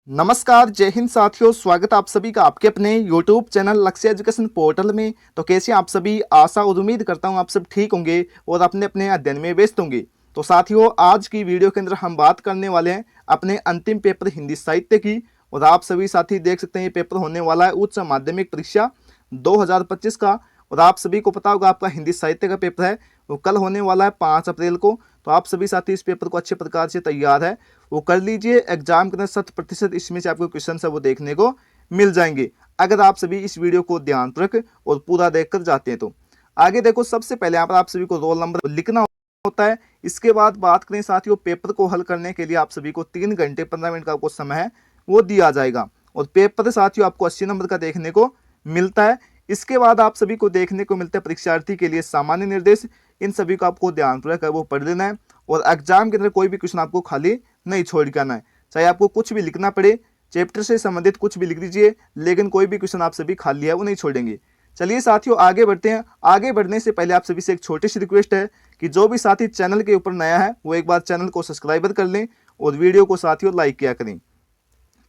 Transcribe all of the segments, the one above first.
नमस्कार, जय हिंद साथियों। स्वागत है आप सभी का आपके अपने YouTube चैनल लक्ष्य एजुकेशन पोर्टल में। तो कैसे आप सभी, आशा और उम्मीद करता हूं आप सब ठीक होंगे और अपने अपने अध्ययन में व्यस्त होंगे। तो साथियों, आज की वीडियो के अंदर हम बात करने वाले हैं अपने अंतिम पेपर हिंदी साहित्य की। और आप सभी साथी देख सकते हैं ये पेपर होने वाला है उच्च माध्यमिक परीक्षा 2025 का। और आप सभी को पता होगा आपका हिंदी साहित्य का पेपर है वो कल होने वाला है 5 अप्रैल को। तो आप सभी साथी इस पेपर को अच्छे प्रकार से तैयार है वो कर लीजिए। एग्जाम के अंदर 100% इसमें से आपको क्वेश्चन है वो देखने को मिल जाएंगे अगर आप सभी इस वीडियो को ध्यानपूर्वक और पूरा देखकर जाते हैं। तो आगे देखो, सबसे पहले यहाँ पर आप सभी को रोल नंबर लिखना होता है। इसके बाद बात करें साथियों, पेपर को हल करने के लिए आप सभी को 3 घंटे 15 मिनट का आपको समय है वो दिया जाएगा। और पेपर साथियों आपको 80 नंबर का देखने को मिलता है। इसके बाद आप सभी को देखने को मिलता है परीक्षार्थी के लिए सामान्य निर्देश। इन सभी को आपको ध्यानपूर्वक वो पढ़ लेना है। और एग्जाम के अंदर कोई भी क्वेश्चन आपको खाली नहीं छोड़ के आना है। चाहे आपको कुछ भी लिखना पड़े, चैप्टर से संबंधित कुछ भी लिख दीजिए, लेकिन कोई भी क्वेश्चन आप सभी खाली है वो नहीं छोड़ेंगे। चलिए साथियों आगे बढ़ते हैं। आगे बढ़ने से पहले आप सभी से एक छोटी सी रिक्वेस्ट है कि जो भी साथी चैनल के ऊपर नया है वो एक बार चैनल को सब्सक्राइब कर लें और वीडियो को साथियों लाइक किया करें।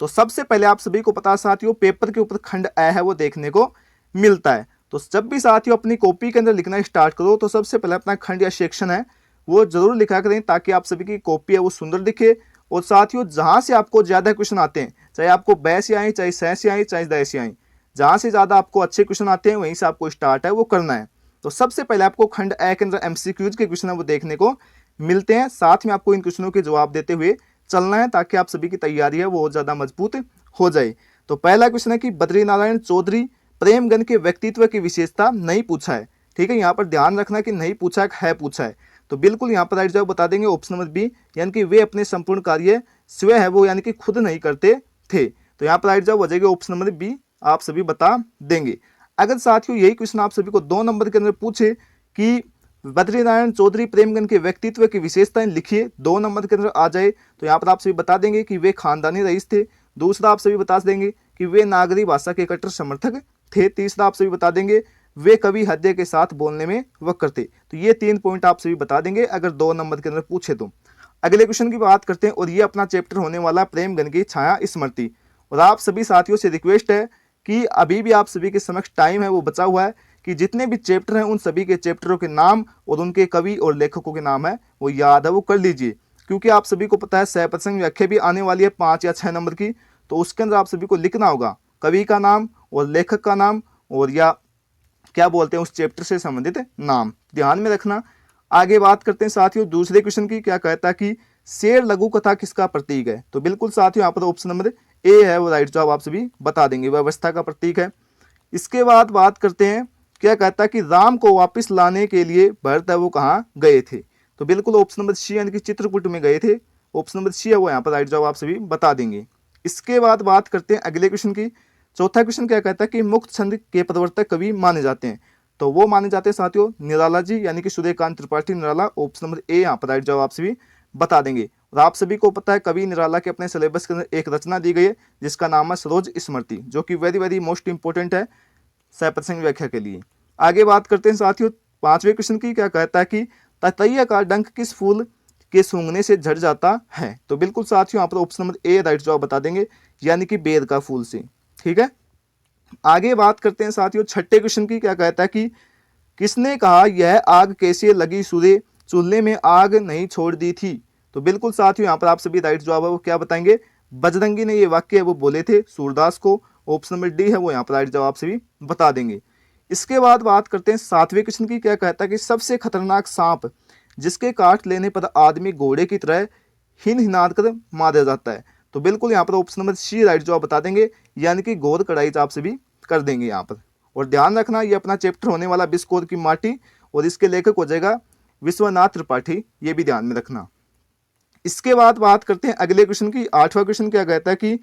तो सबसे पहले आप सभी को पता साथियों, पेपर के ऊपर खंड अ है वो देखने को मिलता है। तो जब भी साथियों अपनी कॉपी के अंदर लिखना स्टार्ट करो तो सबसे पहले अपना खंड या सेक्शन है वो जरूर लिखा करें, ताकि आप सभी की कॉपी है वो सुंदर दिखे। और साथियों जहां से आपको ज्यादा क्वेश्चन आते हैं, चाहे आपको ब से आए, चाहे स से आए, चाहे द से आए, जहां से ज्यादा आपको अच्छे क्वेश्चन आते हैं वहीं से आपको स्टार्ट है वो करना है। तो सबसे पहले आपको खंड अ के अंदर एमसीक्यूज के क्वेश्चन है वो देखने को मिलते हैं। साथ में आपको इन क्वेश्चनों के जवाब देते हुए चलना है, ताकि आप सभी की तैयारी है वो और ज्यादा मजबूत हो जाए। तो पहला क्वेश्चन है कि बद्रीनारायण चौधरी प्रेमगन के व्यक्तित्व की विशेषता नहीं पूछा है। ठीक है, यहाँ पर ध्यान रखना कि नहीं पूछा है पूछा है। तो बिल्कुल यहाँ पर राइट जवाब बता देंगे ऑप्शन नंबर बी, यानी कि वे अपने संपूर्ण कार्य स्वयं है वो यानी कि खुद नहीं करते थे। तो यहाँ पर राइट जवाब हो जाएगा ऑप्शन नंबर बी, आप सभी बता देंगे। अगर साथियों यही क्वेश्चन आप सभी को 2 नंबर के अंदर पूछे कि बद्रीनारायण चौधरी प्रेमगन के व्यक्तित्व की विशेषताएं लिखिए, 2 नंबर के अंदर आ जाए, तो यहाँ पर आप सभी बता देंगे कि वे खानदानी रईस थे। दूसरा आप सभी बता देंगे कि वे नागरी भाषा के कट्टर समर्थक थे। तीसरा आप सभी बता देंगे वे कवि हृदय के साथ बोलने में वक्र थे। तो ये 3 पॉइंट आप सभी बता देंगे अगर 2 नंबर के अंदर पूछे तो। अगले क्वेश्चन की बात करते हैं और ये अपना चैप्टर होने वाला प्रेमगन की छाया स्मृति। और आप सभी साथियों से रिक्वेस्ट है कि अभी भी आप सभी के समक्ष टाइम है वो बचा हुआ है कि जितने भी चैप्टर हैं उन सभी के चैप्टरों के नाम और उनके कवि और लेखकों के नाम है वो याद है वो कर लीजिए। क्योंकि आप सभी को पता है सहप्रसंग व्याख्या भी आने वाली है 5 या 6 नंबर की। तो उसके अंदर आप सभी को लिखना होगा कवि का नाम और लेखक का नाम और या क्या बोलते हैं उस चैप्टर से संबंधित नाम, ध्यान में रखना। आगे बात करते हैं साथियों दूसरे क्वेश्चन की। क्या कहता है कि शेर लघु कथा किसका प्रतीक है। तो बिल्कुल साथियों यहाँ पर ऑप्शन नंबर ए है वो राइट जवाब आप सभी बता देंगे, व्यवस्था का प्रतीक है। इसके बाद बात करते हैं, क्या कहता है कि राम को वापस लाने के लिए भरत है वो कहाँ गए थे। तो बिल्कुल ऑप्शन नंबर सी यानी कि चित्रकूट में गए थे। ऑप्शन नंबर सी है वो यहाँ पर राइट जवाब आप सभी बता देंगे। इसके बाद बात करते हैं अगले क्वेश्चन की। चौथा क्वेश्चन क्या कहता है कि मुक्त छंद के प्रवर्तक कवि माने जाते हैं। तो वो माने जाते हैं साथियों निराला जी, यानी कि Suryakant Tripathi Nirala. Option number A यहाँ पर राइट जवाब आप सभी बता देंगे। और आप सभी को पता है कवि निराला के अपने सिलेबस के अंदर एक रचना दी गई है जिसका नाम है सरोज स्मृति, जो कि वेरी वेरी मोस्ट इंपोर्टेंट है सहप्रसंग व्याख्या के लिए। आगे बात करते हैं साथियों 5वें क्वेश्चन की। क्या कहता है कि ततैया का डंक किस फूल के सूंघने से झड़ जाता है। तो बिल्कुल साथियों यहाँ पर ऑप्शन नंबर ए राइट जवाब बता देंगे, यानी कि बेर का फूल से। ठीक है, आगे बात करते हैं साथियों 6ठे क्वेश्चन की। क्या कहता है कि किसने कहा यह आग कैसे लगी सूर्य चूल्हे में आग नहीं छोड़ दी थी। तो बिल्कुल साथियों यहाँ पर आप सभी राइट जवाब है वो क्या बताएंगे, बजरंगी ने ये वाक्य है वो बोले थे सूरदास को। ऑप्शन नंबर डी है वो यहाँ पर राइट जवाब सभी बता देंगे। इसके बाद बात करते हैं 7वें क्वेश्चन की। क्या कहता है कि सबसे खतरनाक सांप जिसके काट लेने पर आदमी घोड़े की तरह हिन हिनाद कर मारा जाता है। तो बिल्कुल यहाँ पर ऑप्शन नंबर सी राइट जवाब बता देंगे, यानी कि घोर कढ़ाई आप सभी कर देंगे यहाँ पर। और ध्यान रखना ये अपना चैप्टर होने वाला बिस्कोर की माटी और इसके लेखक हो जाएगा विश्वनाथ त्रिपाठी, ये भी ध्यान में रखना। इसके बाद बात करते हैं अगले क्वेश्चन की। 8वां क्वेश्चन क्या कहता है कि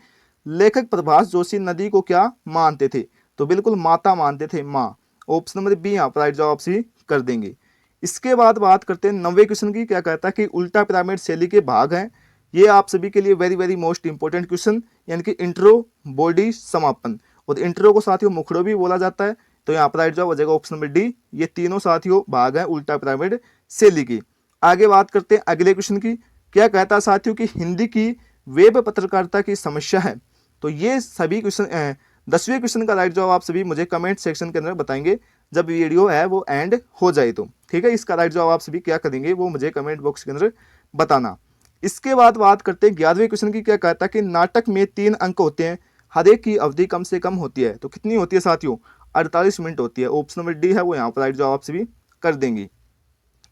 लेखक प्रभास जोशी नदी को क्या मानते थे। तो बिल्कुल माता मानते थे, माँ। ऑप्शन नंबर बी यहाँ पर राइट जवाब सी कर देंगे। इसके बाद बात करते हैं 9वें क्वेश्चन की। क्या कहता है कि उल्टा पिरामिड शैली के भाग हैं। ये आप सभी के लिए very very most important question, यानी कि इंट्रो, बॉडी, समापन। और इंट्रो को साथियों मुखड़ो भी बोला जाता है। तो यहाँ पर राइट जवाब हो जाएगा ऑप्शन नंबर डी, ये तीनों साथियों भाग हैं उल्टा पिरामिड शैली की। आगे बात करते हैं अगले क्वेश्चन की। क्या कहता है साथियों कि हिंदी की वेब पत्रकारिता की समस्या है। तो ये सभी क्वेश्चन 10वें क्वेश्चन का राइट जवाब आप सभी मुझे कमेंट सेक्शन के अंदर बताएंगे जब वीडियो है वो एंड हो जाए तो, ठीक है। इसका राइट जवाब आप सभी क्या करेंगे वो मुझे कमेंट बॉक्स के अंदर बताना। इसके बाद बात करते हैं 11वें क्वेश्चन की। क्या कहता है कि नाटक में 3 अंक होते हैं, हर एक की अवधि कम से कम होती है। तो कितनी होती है साथियों? 48 मिनट होती है। ऑप्शन नंबर डी है वो यहाँ पर राइट जवाब आप सभी कर देंगे।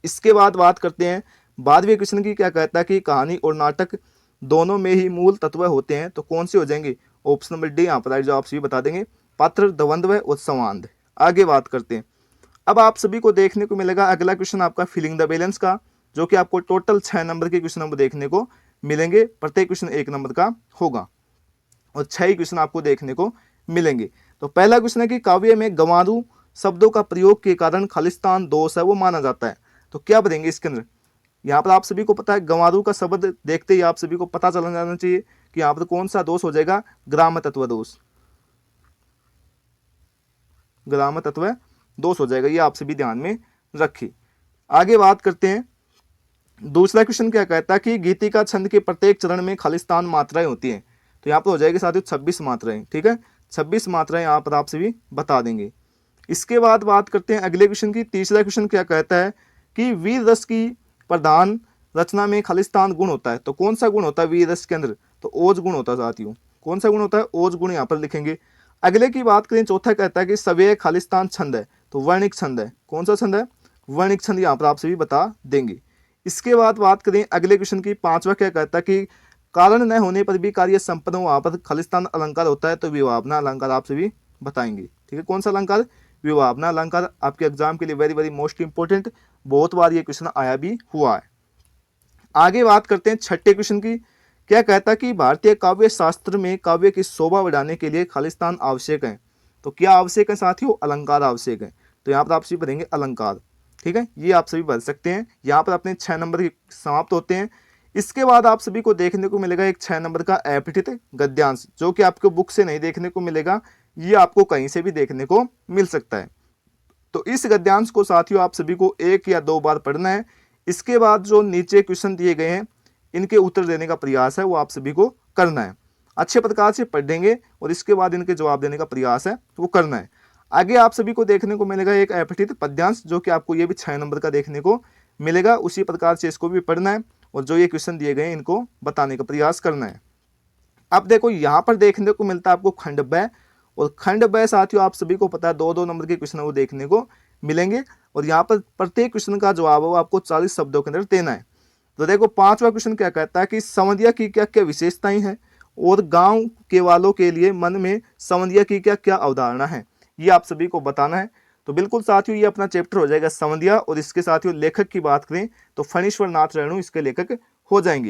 इसके बाद बात करते हैं 12वें क्वेश्चन की। क्या कहता है कि कहानी और नाटक दोनों में ही मूल तत्व होते हैं, तो कौन से हो जाएंगे? ऑप्शन नंबर डी यहाँ पर राइट जवाब सभी बता देंगे, पात्र, द्वंद्व और संवाद। आगे बात करते हैं। अब आप सभी को देखने को मिलेगा अगला क्वेश्चन आपका फिलिंग द बैलेंस का, जो कि आपको टोटल 6 नंबर के क्वेश्चन आपको देखने को मिलेंगे। प्रत्येक क्वेश्चन 1 नंबर का होगा और 6 ही क्वेश्चन आपको देखने को मिलेंगे। तो पहला क्वेश्चन है कि काव्य में गंवारू शब्दों का प्रयोग के कारण खालिस्तान दोष है वो माना जाता है। तो क्या बताएंगे इसके अंदर? यहाँ पर आप सभी को पता है गंवारू का शब्द देखते ही आप सभी को पता चल जाना चाहिए कि यहाँ पर कौन सा दोष हो जाएगा? ग्राम तत्व दोष, ग्राम तत्व दोष हो जाएगा। ये आप सभी ध्यान में रखिए। आगे बात करते हैं। दूसरा क्वेश्चन क्या कहता है कि गीतिका छंद के प्रत्येक चरण में खालिस्तान मात्राएं होती हैं। तो यहाँ पर हो जाएगी साथियों 26 मात्राएं, ठीक है। 26 मात्राएं यहाँ पर आप सभी बता देंगे। इसके बाद बात करते हैं अगले क्वेश्चन की। तीसरा क्वेश्चन क्या कहता है कि वीर रस की प्रधान रचना में खालिस्तान गुण होता है। तो कौन सा गुण होता है वीर रस के अंदर? तो ओज गुण होता है साथियों। कौन सा गुण होता है? ओज गुण यहाँ पर लिखेंगे। अगले की बात करें, चौथा कहता है कि सवैय खालिस्तान छंद है। तो वर्णिक छंद है। कौन सा छंद है? वर्णिक छंद यहाँ पर आप सभी बता देंगे। इसके बाद बात करें अगले क्वेश्चन की। पांचवा क्या कहता है कि कारण न होने पर भी कार्य संपन्न हो, वहां पर खालिस्तान अलंकार होता है। तो विभावना अलंकार आप सभी बताएंगे, ठीक है। कौन सा अलंकार? विभावना अलंकार। आपके एग्जाम के लिए वेरी वेरी मोस्ट इंपोर्टेंट, बहुत बार ये क्वेश्चन आया भी हुआ है। आगे बात करते हैं छठे क्वेश्चन की। क्या कहता है कि भारतीय काव्य शास्त्र में काव्य की शोभा बढ़ाने के लिए खालिस्तान आवश्यक है। तो क्या आवश्यक है साथियों? अलंकार आवश्यक है। तो यहाँ पर आप सभी भरेंगे अलंकार, ठीक है। ये आप सभी भर सकते हैं। यहाँ पर अपने 6 नंबर समाप्त होते हैं। इसके बाद आप सभी को देखने को मिलेगा एक 6 नंबर का अपठित गद्यांश, जो कि आपको बुक से नहीं देखने को मिलेगा, ये आपको कहीं से भी देखने को मिल सकता है। तो इस गद्यांश को साथियों आप सभी को 1 या 2 बार पढ़ना है। इसके बाद जो नीचे क्वेश्चन दिए गए हैं इनके उत्तर देने का प्रयास है वो आप सभी को करना है। अच्छे प्रकार से पढ़ेंगे और इसके बाद इनके जवाब देने का प्रयास है वो करना है। आगे आप सभी को देखने को मिलेगा एक अपठित पद्यांश, जो कि आपको ये भी 6 नंबर का देखने को मिलेगा। उसी प्रकार से इसको भी पढ़ना है और जो ये क्वेश्चन दिए गए हैं इनको बताने का प्रयास करना है। अब देखो यहाँ पर देखने को मिलता है आपको खंड ब, और खंड ब साथियों आप सभी को पता है 2-2 नंबर के क्वेश्चन वो देखने को मिलेंगे और यहाँ पर प्रत्येक क्वेश्चन का जवाब वो आपको 40 शब्दों के अंदर देना है। तो देखो 5वां क्वेश्चन क्या कहता है कि संवंदिया की क्या क्या विशेषताएं हैं और गांव के वालों के लिए मन में संवंदिया की क्या क्या अवधारणा है, ये आप सभी को बताना है। तो बिल्कुल साथियों ये अपना चैप्टर हो जाएगा संवंदिया, और इसके साथियों लेखक की बात करें तो फणीश्वर नाथ रेणु इसके लेखक हो जाएंगे।